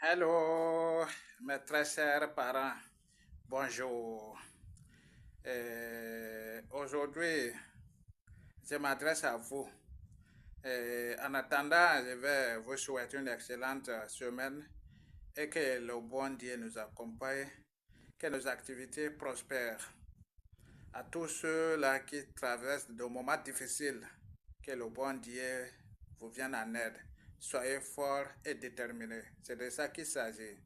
Hello, mes très chers parents. Bonjour. Aujourd'hui, je m'adresse à vous. En attendant, je vais vous souhaiter une excellente semaine et que le bon Dieu nous accompagne, que nos activités prospèrent. À tous ceux-là qui traversent des moments difficiles, que le bon Dieu vous vienne en aide. Soyez forts et déterminés. C'est de ça qu'il s'agit.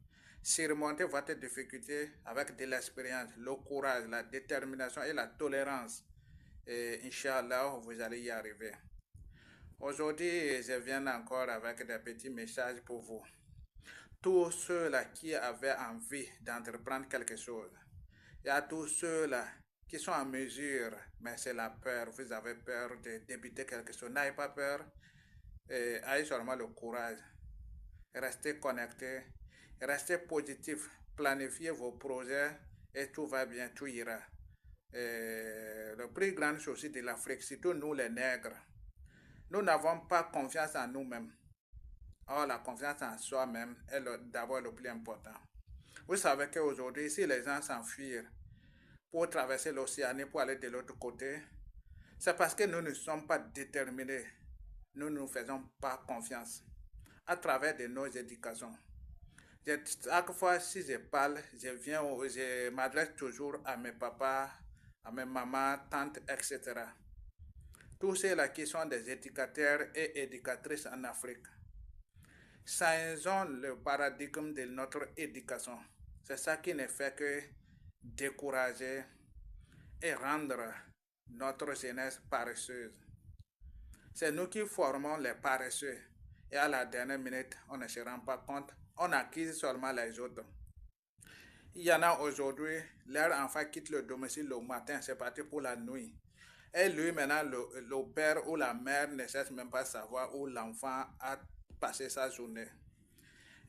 Surmontez votre difficulté avec de l'expérience, le courage, la détermination et la tolérance. Et Inch'Allah, vous allez y arriver. Aujourd'hui, je viens encore avec des petits messages pour vous. Tous ceux-là qui avaient envie d'entreprendre quelque chose, il y a tous ceux-là qui sont en mesure, mais c'est la peur. Vous avez peur de débuter quelque chose. N'ayez pas peur. Ayez seulement le courage. Restez connectés. Restez positif. Planifiez vos projets et tout va bien, tout ira. Le plus grand souci de l'Afrique, surtout nous les nègres, nous n'avons pas confiance en nous-mêmes. Or, la confiance en soi-même est d'abord le plus important. Vous savez qu'aujourd'hui, si les gens s'enfuient pour traverser l'océan pour aller de l'autre côté, c'est parce que nous ne sommes pas déterminés. Nous ne nous faisons pas confiance à travers de nos éducations. Chaque fois, si je parle, je m'adresse toujours à mes papas, à mes mamans, tantes, etc. Tous ceux-là qui sont des éducateurs et éducatrices en Afrique. Changeons le paradigme de notre éducation. C'est ça qui ne fait que décourager et rendre notre jeunesse paresseuse. C'est nous qui formons les paresseux. Et à la dernière minute, on ne se rend pas compte. On accuse seulement les autres. Il y en a aujourd'hui, leur enfant quitte le domicile le matin, c'est parti pour la nuit. Et lui, maintenant, le père ou la mère ne cesse même pas de savoir où l'enfant a passé sa journée.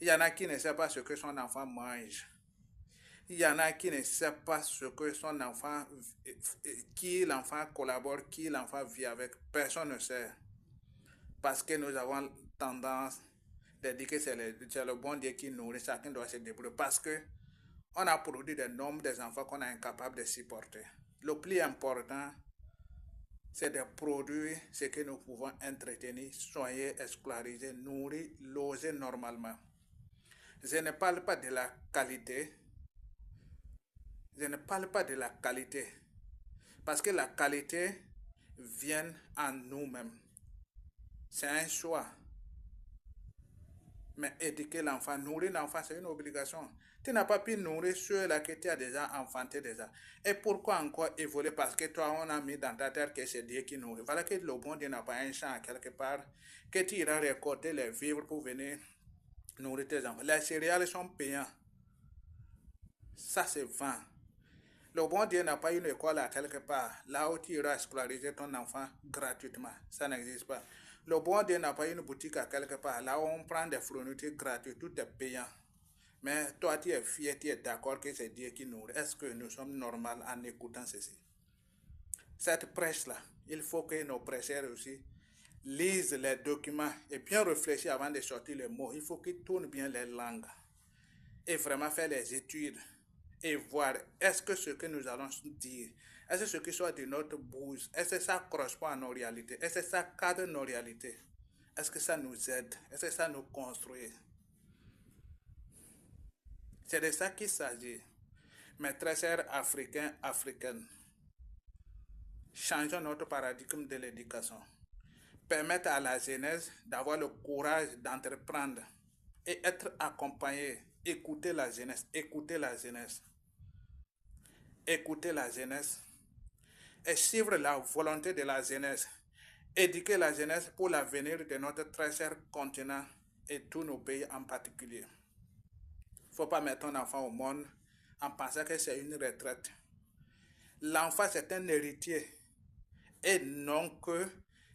Il y en a qui ne savent pas ce que son enfant mange. Il y en a qui ne savent pas ce que son enfant, qui l'enfant collabore, qui l'enfant vit avec. Personne ne sait. Parce que nous avons tendance de dire que c'est le bon Dieu qui nourrit, chacun doit se débrouiller. Parce que on a produit des nombres des enfants qu'on est incapable de supporter. Le plus important, c'est de produire ce que nous pouvons entretenir, soigner, escolariser, nourrir, loger normalement. Je ne parle pas de la qualité. Je ne parle pas de la qualité. Parce que la qualité vient en nous-mêmes. C'est un choix. Mais éduquer l'enfant, nourrir l'enfant, c'est une obligation. Tu n'as pas pu nourrir ceux-là que tu as déjà enfantés déjà. Et pourquoi encore évoluer? Parce que toi, on a mis dans ta tête que c'est Dieu qui nourrit. Voilà que le bon Dieu n'a pas un champ quelque part, que tu iras récolter les vivres pour venir nourrir tes enfants. Les céréales sont payants. Ça, c'est vain. Le bon Dieu n'a pas une école à quelque part, là où tu iras scolariser ton enfant gratuitement. Ça n'existe pas. Le bon Dieu n'a pas une boutique à quelque part, là où on prend des fournitures gratuites, tout est payant. Mais toi, tu es fier, tu es d'accord que c'est Dieu qui nourrit. Est-ce que nous sommes normaux en écoutant ceci? Cette presse-là, il faut que nos prêcheurs aussi lisent les documents et bien réfléchir avant de sortir les mots. Il faut qu'ils tournent bien les langues et vraiment faire les études et voir est-ce que ce que nous allons dire, est-ce que ce qui soit de notre bouche, est-ce que ça correspond à nos réalités, est-ce que ça cadre nos réalités, est-ce que ça nous aide, est-ce que ça nous construit. C'est de ça qu'il s'agit. Mes très chers Africains, Africaines, changeons notre paradigme de l'éducation. Permettre à la jeunesse d'avoir le courage d'entreprendre et être accompagné. Écouter la jeunesse, écouter la jeunesse, écouter la jeunesse et suivre la volonté de la jeunesse. Éduquer la jeunesse pour l'avenir de notre très cher continent et tous nos pays en particulier. Il ne faut pas mettre un enfant au monde en pensant que c'est une retraite. L'enfant, c'est un héritier et non que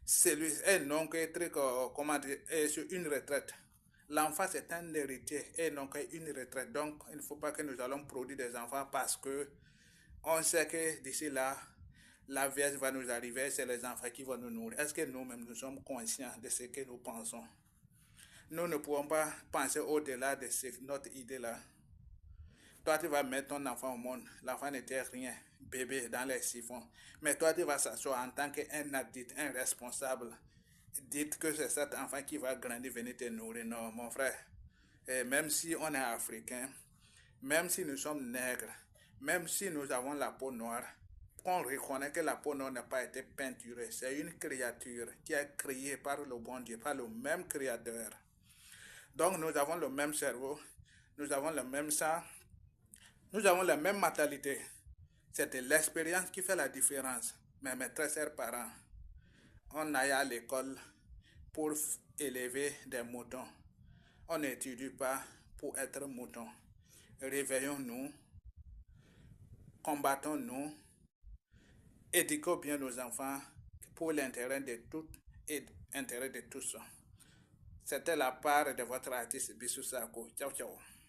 celui, et non que truc, comment dire, sur une retraite. L'enfant, c'est un héritier et non qu'une retraite. Donc, il ne faut pas que nous allons produire des enfants parce que on sait que d'ici là, la vierge va nous arriver, c'est les enfants qui vont nous nourrir. Est-ce que nous-mêmes nous sommes conscients de ce que nous pensons? nous ne pouvons pas penser au-delà de notre idée-là. Toi, tu vas mettre ton enfant au monde. L'enfant n'était rien, bébé dans les siphons. Mais toi, tu vas s'asseoir en tant qu'un adulte, un responsable. Dites que c'est cet enfant qui va grandir, venir te nourrir. Non, mon frère. Et même si on est africain, même si nous sommes nègres, même si nous avons la peau noire, on reconnaît que la peau noire n'a pas été peinturée. C'est une créature qui est créée par le bon Dieu, par le même créateur. Donc nous avons le même cerveau, nous avons le même sang, nous avons la même mentalité. C'est l'expérience qui fait la différence. Mais mes très chers parents, on aille à l'école pour élever des moutons. On n'étudie pas pour être mouton. Réveillons-nous, combattons-nous, éduquons bien nos enfants pour l'intérêt de toutes et l'intérêt de tous. C'était la part de votre artiste Bissou Sako. Ciao, ciao.